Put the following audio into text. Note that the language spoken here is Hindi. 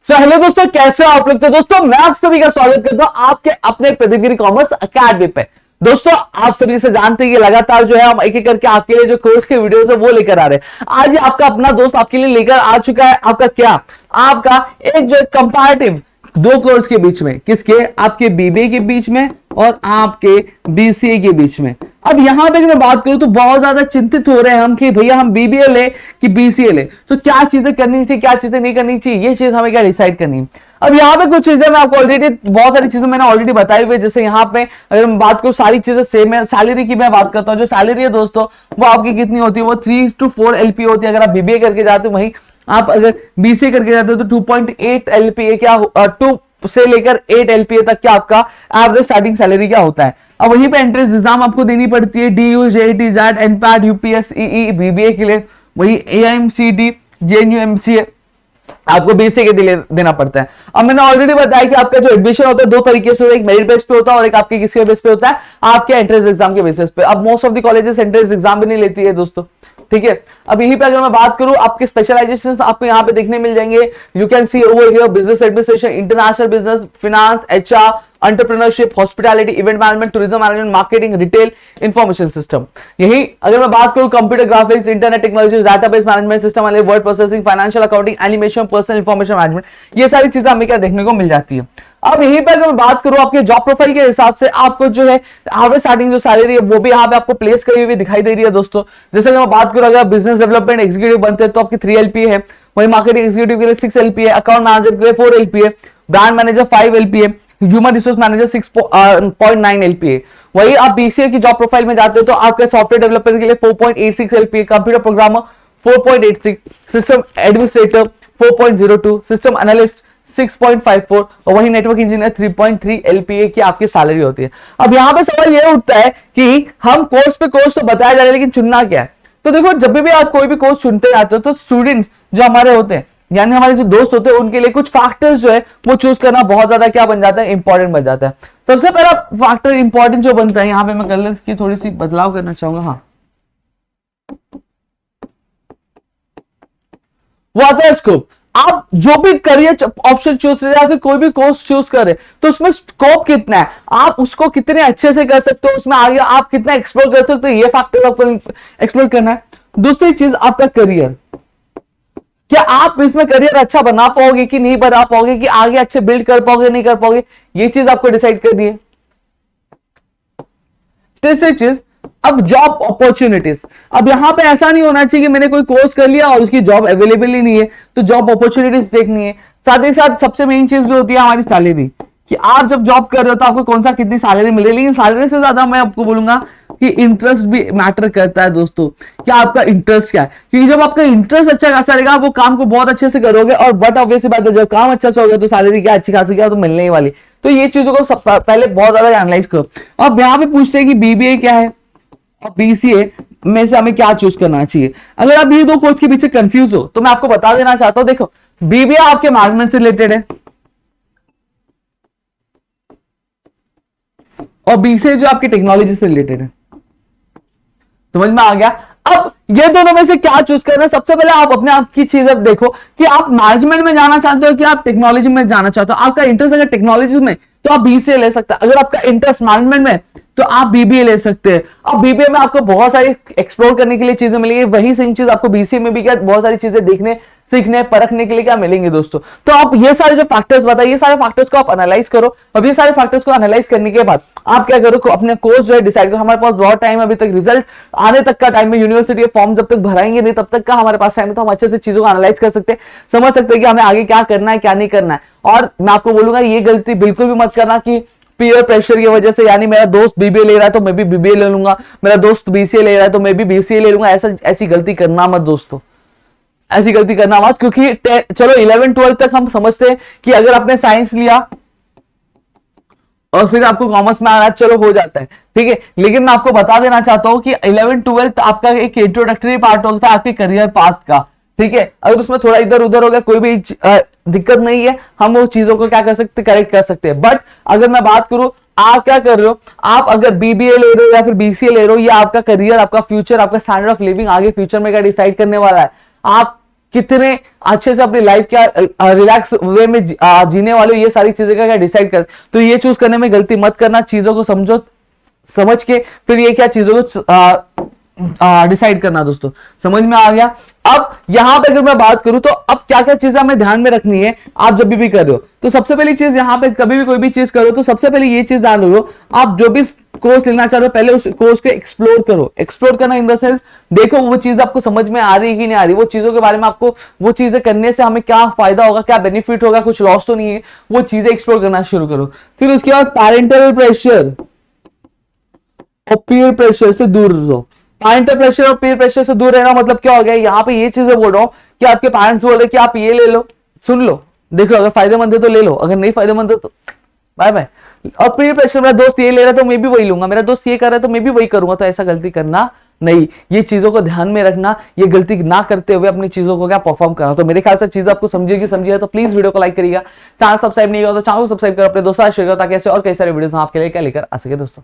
हेलो दोस्तों, कैसे हो आप लोग। तो दोस्तों मैं आप सभी का स्वागत करता हूं आपके अपने प्रतिगिरी कॉमर्स अकेडमी पे। दोस्तों आप सभी से जानते हैं कि लगातार जो है हम एक एक करके आपके लिए जो कोर्स के वीडियोस है वो लेकर आ रहे हैं। आज ही आपका अपना दोस्त आपके लिए लेकर आ चुका है आपका क्या, आपका एक जो कंपैरेटिव दो कोर्स के बीच में, किसके, आपके बीबीए के बीच में और आपके बीसीए के बीच में। अब यहां पे मैं बात करूं तो बहुत ज्यादा चिंतित हो रहे हैं हम कि भैया हम बीबीए ले कि बीसीए ले, तो क्या चीजें करनी चाहिए क्या चीजें नहीं करनी चाहिए, ये चीज हमें क्या डिसाइड करनी है। अब यहाँ पे कुछ चीजें मैं आपको ऑलरेडी बहुत सारी चीजें मैंने ऑलरेडी बताई हुई है। जैसे यहाँ पे अगर मैं बात करूं सारी चीजें सेम है। सैलरी की मैं बात करता हूँ, जो सैलरी है दोस्तों वो आपकी कितनी होती है, वो 3 to 4 एलपी होती है अगर आप बीबीए करके जाते हो। वहीं आप अगर बीसीए करके जाते हो तो 2.8 एलपीए क्या 2 से लेकर 8 एलपीए तक क्या आपका एवरेज स्टार्टिंग सैलरी क्या होता है। अब वहीं पे एंट्रेंस एग्जाम आपको देनी पड़ती है, डीयू, जेईटी, जैट, एनपैट, यूपीएसई, बीबीए के लिए, वही एआईएमसीटी, जेएनयू, एमसीए आपको बीसीए के लिए देना पड़ता है। अब मैंने ऑलरेडी बताया कि आपका जो एडमिशन होता है दो तरीके से, एक मेरिट बेस पे होता है और एक आपके किसके बेस पे होता है, आपके एंट्रेंस एग्जाम के बेसिस पे। अब most of the colleges entrance exam भी नहीं लेती है दोस्तों, ठीक है। अब यहीं पे अगर मैं बात करूं आपके स्पेशलाइजेशन आपको यहां पे देखने मिल जाएंगे। You can see over here business administration, international business, finance, HR, entrepreneurship, hospitality, event management, tourism management, marketing, retail, information system. यही अगर मैं बात करूं computer graphics, internet technology, database management system वाले, word processing, financial accounting, animation, personal information management, ये सारी चीजें हमें क्या देखने को मिल जाती है। अब यहीं पर अगर मैं बात करूं आपके जॉब प्रोफाइल के हिसाब से आपको जो है एवरेज स्टार्टिंग जो सैलरी है वो भी यहाँ पे आपको प्लेस करी हुई दिखाई दे रही है दोस्तों। जैसे अगर मैं बात करूं अगर बिजनेस डेवलपमेंट एग्जीक्यूटिव बनते हैं तो आपकी 3 एलपीए है, वही मार्केटिंग एग्जीक्यूटिव के लिए 6 एलपीए, अकाउंट मैनेजर के लिए 4 LPA, brand manager 5 LPA, human resource manager 6.9 LPA. वही आप बीसीए की जॉब प्रोफाइल में जाते हो तो आपके सॉफ्टवेयर डेवलपर के लिए 4.86 LPA, computer programmer 4.86, system administrator 4.02, system analyst 6.54 और वही नेटवर्क इंजीनियर 3.3 एलपीए की आपकी सैलरी होती है। अब यहां पे सवाल यह उठता है कि हम कोर्स पे कोर्स तो बताया जा रहा है लेकिन चुनना क्या है। तो देखो जब भी आप कोई भी कोर्स चुनते जाते हो तो स्टूडेंट्स जो हमारे होते हैं यानी हमारे जो दोस्त होते हैं उनके लिए कुछ फैक्टर्स जो है वो चूज करना बहुत ज्यादा क्या बन जाता है, इंपॉर्टेंट बन जाता है। सबसे पहला फैक्टर इंपॉर्टेंट जो बनता है, यहां पे मैं कलर की थोड़ी सी बदलाव करना चाहूंगा, हाँ वो आता है स्कोप। आप जो भी करियर ऑप्शन चूज कर रहे हैं या फिर कोई भी कोर्स चूज कर रहे हैं तो उसमें स्कोप कितना है, आप उसको कितने अच्छे से कर सकते हो, उसमें आगे आप कितना एक्सप्लोर कर सकते हो, ये फैक्टर आपको एक्सप्लोर करना है। दूसरी चीज आपका करियर, क्या आप इसमें करियर अच्छा बना पाओगे कि नहीं बना पाओगे, कि आगे अच्छे बिल्ड कर पाओगे नहीं कर पाओगे, ये चीज आपको डिसाइड कर दिए। तीसरी चीज अब जॉब अपॉर्चुनिटीज। अब यहां पे ऐसा नहीं होना चाहिए कि मैंने कोई कोर्स कर लिया और उसकी जॉब अवेलेबल ही नहीं है, तो जॉब अपॉर्चुनिटीज देखनी है। साथ ही साथ सबसे मेन चीज जो होती है हमारी सैलरी, कि आप जब जॉब कर रहे हो तो आपको कौन सा कितनी सैलरी मिले। लेकिन सैलरी से ज्यादा मैं आपको बोलूंगा कि इंटरेस्ट भी मैटर करता है दोस्तों, कि आपका इंटरेस्ट क्या है। क्योंकि जब आपका इंटरेस्ट अच्छा खासा रहेगा वो काम को बहुत अच्छे से करोगे, और बट ऑब्वियस बात है जब काम अच्छा से होगा तो सैलरी क्या अच्छी खासी क्या तो मिलने ही वाली। तो ये चीजों को पहले बहुत ज्यादा एनालाइज करो। अब यहाँ पे पूछते हैं कि बीबीए क्या है और बीसीए में से हमें क्या चूज करना चाहिए। अगर आप ये दो कोर्स के पीछे कंफ्यूज हो तो मैं आपको बता देना चाहता हूं, देखो बीबीए आपके मैनेजमेंट से रिलेटेड है और बीसीए जो आपकी टेक्नोलॉजी से रिलेटेड है। समझ में आ गया। अब ये दोनों में से क्या चूज करना है, सबसे पहले आप अपने आप की चीज अब देखो कि आप मैनेजमेंट में जाना चाहते हो कि आप टेक्नोलॉजी में जाना चाहते हो। आपका इंटरेस्ट अगर टेक्नोलॉजी में तो आप बीसीए ले सकते हैं, अगर आपका इंटरेस्ट मैनेजमेंट में तो आप बीबीए ले सकते हैं। अब बीबीए में आपको बहुत सारी एक्सप्लोर करने के लिए चीजें मिलेंगी, वही सेम चीज आपको बीसीए में भी क्या बहुत सारी चीजें देखने सीखने परखने के लिए क्या मिलेंगे दोस्तों। तो आप ये सारे जो फैक्टर्स बताइए, ये सारे फैक्टर्स को आप एनालाइज करो। अब ये सारे फैक्टर्स को एनालाइज करने के बाद आप क्या करो, अपने कोर्स जो है डिसाइड करो। हमारे पास बहुत टाइम अभी तक, रिजल्ट आने तक का टाइम है, यूनिवर्सिटी के फॉर्म जब तक भराएंगे नहीं तब तक का हमारे पास टाइम है, तो हम अच्छे से चीजों को एनालाइज कर सकते हैं, समझ सकते हैं कि हमें आगे क्या करना है क्या नहीं करना है। और मैं आपको बोलूंगा ये गलती बिल्कुल भी मत करना कि पीयर प्रेशर की वजह से, यानी मेरा दोस्त बीबीए ले रहा है तो मैं भी बीबीए ले लूंगा, मेरा दोस्त बीसीए ले रहा है तो मैं भी बीसीए ले लूंगा, ऐसी गलती करना मत दोस्तों, ऐसी गलती करना मत। क्योंकि चलो 11 12 तक हम समझते हैं कि अगर आपने साइंस लिया और फिर आपको कॉमर्स में आना चलो हो जाता है, ठीक है। लेकिन मैं आपको बता देना चाहता हूं कि 11 12 आपका एक इंट्रोडक्टरी पार्ट होता है आपके करियर पाथ का, ठीक है। अगर उसमें थोड़ा इधर उधर हो गया कोई भी दिक्कत नहीं है, हम वो चीजों को क्या कर सकते, करेक्ट कर सकते हैं। बट अगर मैं बात करूं आप क्या कर रहे हो, आप अगर बीबीए ले रहे हो या फिर बीसीए ले रहे हो, ये आपका करियर, आपका फ्यूचर, आपका स्टैंडर्ड ऑफ लिविंग आगे फ्यूचर में क्या डिसाइड करने वाला है। आप कितने अच्छे से अपनी लाइफ क्या रिलैक्स वे में जीने वाले हो, ये सारी चीजें का क्या डिसाइड कर। तो ये चूज करने में गलती मत करना, चीजों को समझो, समझ के फिर ये क्या चीजों को डिसाइड करना। दोस्तों समझ में आ गया। अब यहां पे अगर मैं बात करूं तो अब क्या क्या चीजें हमें ध्यान में रखनी है आप जब भी कर रहे हो। तो सबसे पहली चीज यहां पे कभी भी कोई भी चीज करो तो सबसे पहले ये चीज ध्यान रखो, आप जो भी कोर्स लेना चाह रहे हो पहले उस कोर्स को एक्सप्लोर करो। एक्सप्लोर करना इन द सेंस देखो वो चीज आपको समझ में आ रही है कि नहीं आ रही, वो चीजों के बारे में आपको, वो चीजें करने से हमें क्या फायदा होगा, क्या बेनिफिट होगा, कुछ लॉस तो नहीं है, वो चीजें एक्सप्लोर करना शुरू करो। फिर उसके बाद पेरेंटल प्रेशर और पीयर प्रेशर से दूर रहो। पेरेंटल प्रेशर और पीयर प्रेशर से दूर रहना मतलब क्या हो गया, यहाँ पे ये चीजें बोल रहा हूं कि आपके पेरेंट्स बोल रहे कि आप ये ले लो, सुन लो, देख लो, अगर फायदेमंद है तो ले लो, अगर नहीं फायदेमंद है तो बाय बाय। और पीयर प्रेशर, मेरा दोस्त ये ले रहा है तो मैं भी वही लूंगा, मेरा दोस्त ये कर रहा है तो मैं भी वही करूंगा, तो ऐसा गलती करना नहीं। ये चीजों को ध्यान में रखना, ये गलती ना करते हुए अपनी चीजों को क्या परफॉर्म करना। तो मेरे ख्याल से चीज आपको समझिएगा तो प्लीज वीडियो को लाइक करिएगा, चैनल सब्सक्राइब नहीं हुआ तो चैनल को सब्सक्राइब कर अपने दोस्तों शेयर करो ताकि ऐसे और कई सारे वीडियोस आपके लिए क्या लेकर आ सके दोस्तों।